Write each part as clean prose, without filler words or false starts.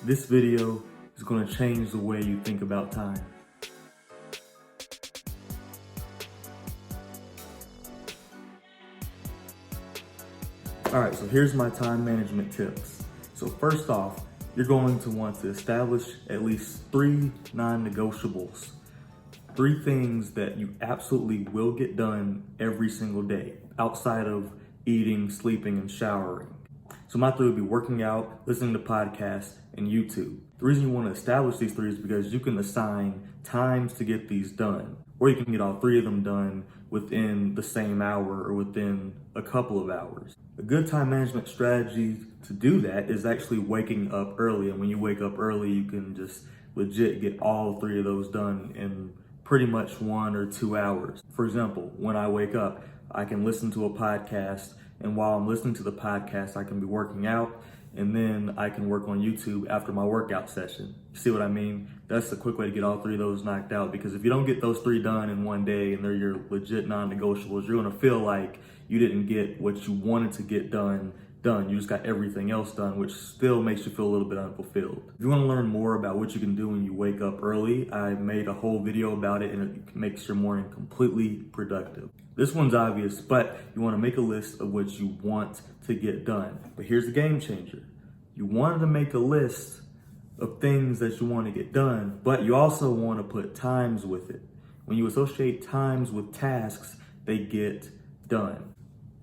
This video is going to change the way you think about time. Alright, so here's my time management tips. So first off, you're going to want to establish at least 3 non-negotiables. 3 things that you absolutely will get done every single day, outside of eating, sleeping, and showering. So my 3 would be working out, listening to podcasts, and YouTube. The reason you want to establish these 3 is because you can assign times to get these done, or you can get all 3 of them done within the same hour or within a couple of hours. A good time management strategy to do that is actually waking up early. And when you wake up early, you can just legit get all 3 of those done in pretty much 1 or 2 hours. For example, when I wake up, I can listen to a podcast, and while I'm listening to the podcast, I can be working out, and then I can work on YouTube after my workout session. See what I mean? That's a quick way to get all 3 of those knocked out, because if you don't get those 3 done in one day and they're your legit non-negotiables, you're gonna feel like you didn't get what you wanted to get done. You just got everything else done, which still makes you feel a little bit unfulfilled. If you want to learn more about what you can do when you wake up early, I made a whole video about it, and it makes your morning completely productive. This one's obvious, but you want to make a list of what you want to get done. But here's the game changer. You wanted to make a list of things that you want to get done, but you also want to put times with it. When you associate times with tasks, they get done.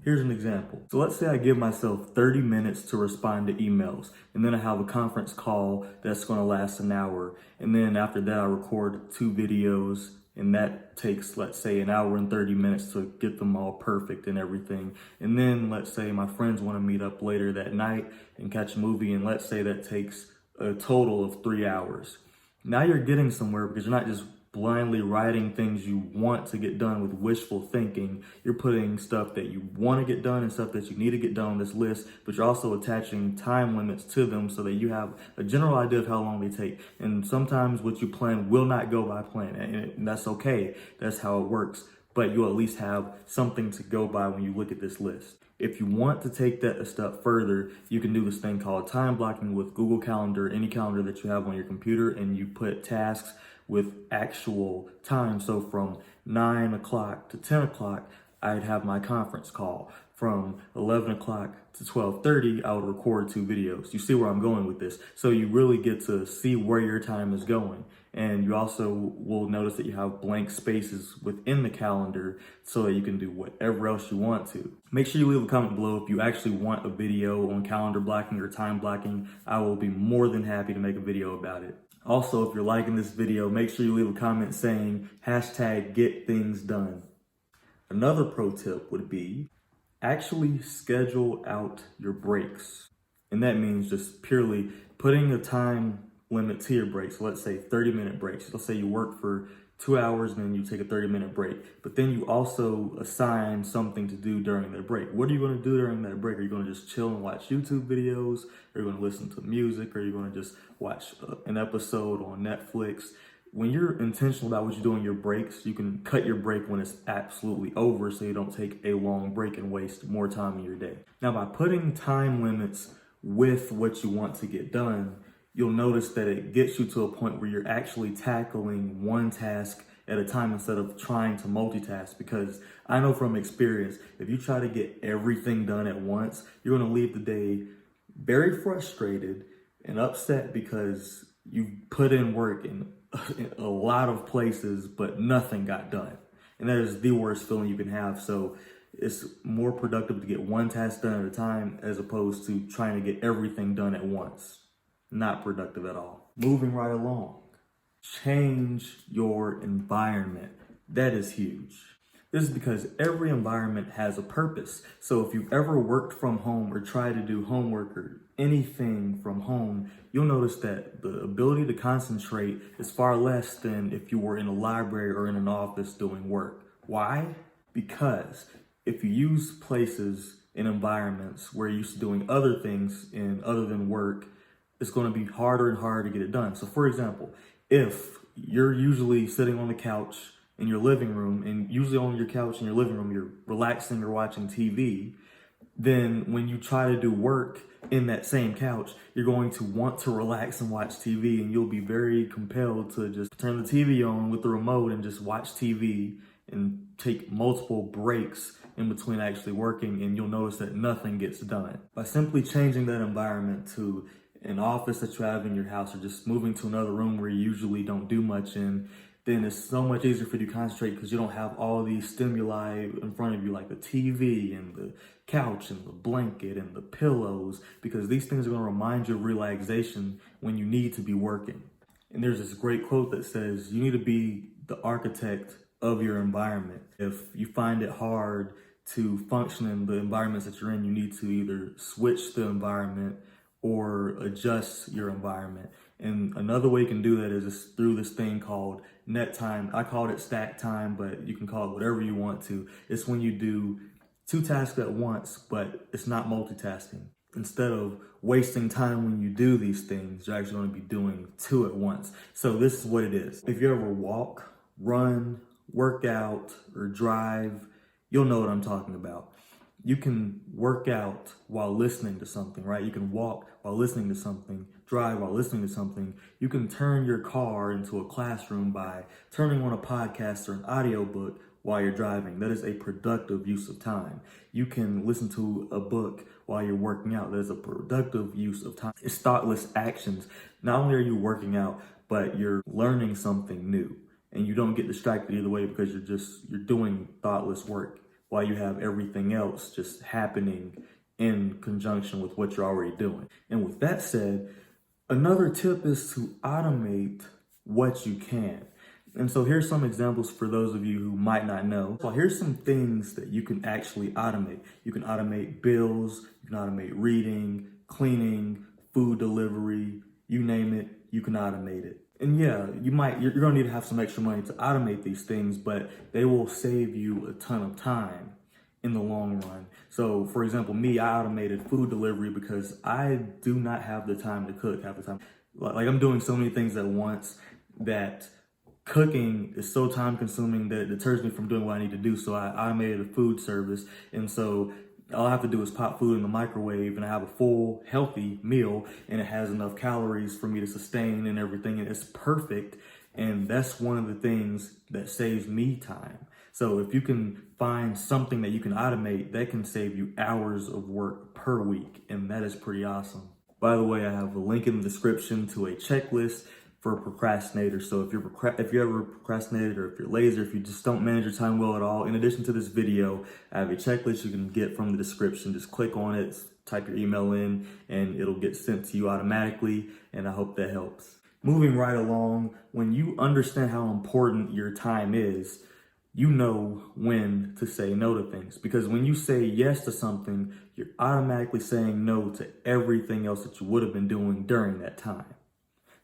Here's an example. So let's say I give myself 30 minutes to respond to emails, and then I have a conference call that's going to last an hour. And then after that, I record 2 videos, and that takes, let's say, an hour and 30 minutes to get them all perfect and everything. And then let's say my friends want to meet up later that night and catch a movie, and let's say that takes a total of 3 hours. Now you're getting somewhere because you're not just blindly writing things you want to get done with wishful thinking. You're putting stuff that you want to get done and stuff that you need to get done on this list, but you're also attaching time limits to them so that you have a general idea of how long they take. And sometimes what you plan will not go by plan, and that's okay. That's how it works. But you'll at least have something to go by when you look at this list. If you want to take that a step further, you can do this thing called time blocking with Google Calendar, any calendar that you have on your computer, and you put tasks with actual time. So from 9 o'clock to 10 o'clock, I'd have my conference call. From 11 o'clock to 12:30, I would record 2 videos. You see where I'm going with this? So you really get to see where your time is going. And you also will notice that you have blank spaces within the calendar so that you can do whatever else you want to. Make sure you leave a comment below if you actually want a video on calendar blocking or time blocking. I will be more than happy to make a video about it. Also, if you're liking this video, make sure you leave a comment saying #GetThingsDone. Another pro tip would be actually schedule out your breaks. And that means just purely putting a time limit to your breaks. So let's say 30-minute breaks. Let's say you work for 2 hours and then you take a 30-minute break. But then you also assign something to do during that break. What are you going to do during that break? Are you going to just chill and watch YouTube videos? Are you going to listen to music? Or are you going to just watch an episode on Netflix? When you're intentional about what you do in your breaks, you can cut your break when it's absolutely over so you don't take a long break and waste more time in your day. Now, by putting time limits with what you want to get done, you'll notice that it gets you to a point where you're actually tackling one task at a time instead of trying to multitask. Because I know from experience, if you try to get everything done at once, you're going to leave the day very frustrated and upset because you put in work in a lot of places, but nothing got done. And that is the worst feeling you can have. So it's more productive to get one task done at a time as opposed to trying to get everything done at once. Not productive at all. Moving right along. Change your environment. That is huge. This is because every environment has a purpose. So if you've ever worked from home or tried to do homework or anything from home, you'll notice that the ability to concentrate is far less than if you were in a library or in an office doing work. Why? Because if you use places and environments where you're used to doing other things in other than work, it's going to be harder and harder to get it done. So for example, if you're usually sitting on the couch in your living room, and usually on your couch in your living room, you're relaxing or watching TV, then when you try to do work, in that same couch, you're going to want to relax and watch TV, and you'll be very compelled to just turn the TV on with the remote and just watch TV and take multiple breaks in between actually working, and you'll notice that nothing gets done. By simply changing that environment to an office that you have in your house, or just moving to another room where you usually don't do much in, then it's so much easier for you to concentrate because you don't have all these stimuli in front of you, like the TV and the couch and the blanket and the pillows, because these things are going to remind you of relaxation when you need to be working. And there's this great quote that says, you need to be the architect of your environment. If you find it hard to function in the environments that you're in, you need to either switch the environment or adjust your environment. And another way you can do that is through this thing called net time. I called it stack time, but you can call it whatever you want to. It's when you do 2 tasks at once, but it's not multitasking. Instead of wasting time when you do these things, you're actually going to be doing 2 at once. So this is what it is. If you ever walk, run, work out, or drive, you'll know what I'm talking about. You can work out while listening to something, right? You can walk while listening to something, drive while listening to something. You can turn your car into a classroom by turning on a podcast or an audiobook while you're driving. That is a productive use of time. You can listen to a book while you're working out. That is a productive use of time. It's thoughtless actions. Not only are you working out, but you're learning something new. And you don't get distracted either way because you're doing thoughtless work while you have everything else just happening in conjunction with what you're already doing. And with that said, another tip is to automate what you can. And so here's some examples for those of you who might not know. So here's some things that you can actually automate. You can automate bills, you can automate reading, cleaning, food delivery, you name it, you can automate it. And yeah, you're gonna need to have some extra money to automate these things, but they will save you a ton of time in the long run. So for example, me, I automated food delivery because I do not have the time to cook half the time. Like I'm doing so many things at once that cooking is so time consuming that it deters me from doing what I need to do. So I automated a food service. And so all I have to do is pop food in the microwave and I have a full, healthy meal, and it has enough calories for me to sustain and everything. And it's perfect. And that's one of the things that saves me time. So if you can find something that you can automate, that can save you hours of work per week. And that is pretty awesome. By the way, I have a link in the description to a checklist for procrastinators. So if you're ever procrastinated, or if you're lazy, or if you just don't manage your time well at all, in addition to this video, I have a checklist you can get from the description. Just click on it, type your email in, and it'll get sent to you automatically. And I hope that helps. Moving right along, when you understand how important your time is, you know when to say no to things. Because when you say yes to something, you're automatically saying no to everything else that you would have been doing during that time.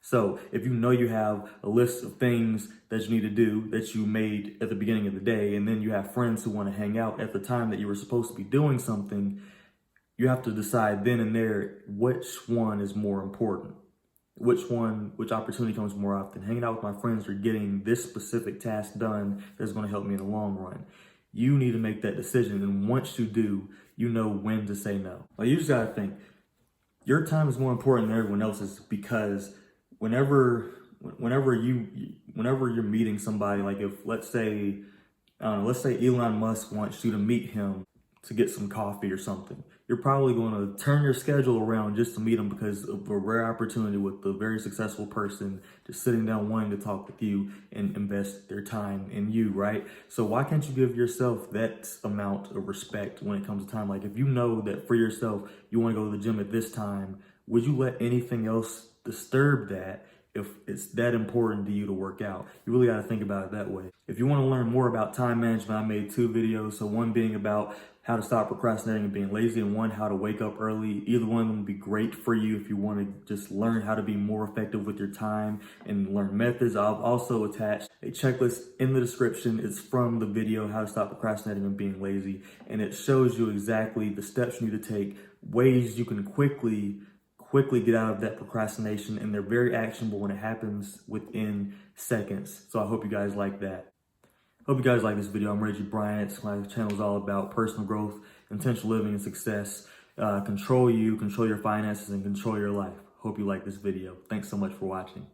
So if you know you have a list of things that you need to do that you made at the beginning of the day, and then you have friends who want to hang out at the time that you were supposed to be doing something, you have to decide then and there which one is more important. Which opportunity comes more often. Hanging out with my friends or getting this specific task done that's going to help me in the long run. You need to make that decision, and once you do, you know when to say no. Like, you just got to think, your time is more important than everyone else's, because whenever you're meeting somebody, like if let's say Elon Musk wants you to meet him to get some coffee or something, you're probably going to turn your schedule around just to meet him because of a rare opportunity with a very successful person just sitting down wanting to talk with you and invest their time in you, right? So why can't you give yourself that amount of respect when it comes to time? Like if you know that for yourself, you want to go to the gym at this time, would you let anything else disturb that if it's that important to you to work out? You really got to think about it that way. If you want to learn more about time management, I made 2 videos. So one being about how to stop procrastinating and being lazy, and one how to wake up early. Either one of them would be great for you if you want to just learn how to be more effective with your time and learn methods. I've also attached a checklist in the description. It's from the video, How to Stop Procrastinating and Being Lazy. And it shows you exactly the steps you need to take, ways you can quickly get out of that procrastination, and they're very actionable when it happens within seconds. So I hope you guys like that. Hope you guys like this video. I'm Reggie Bryant. My channel is all about personal growth, intentional living, and success. control you, control your finances, and control your life. Hope you like this video. Thanks so much for watching.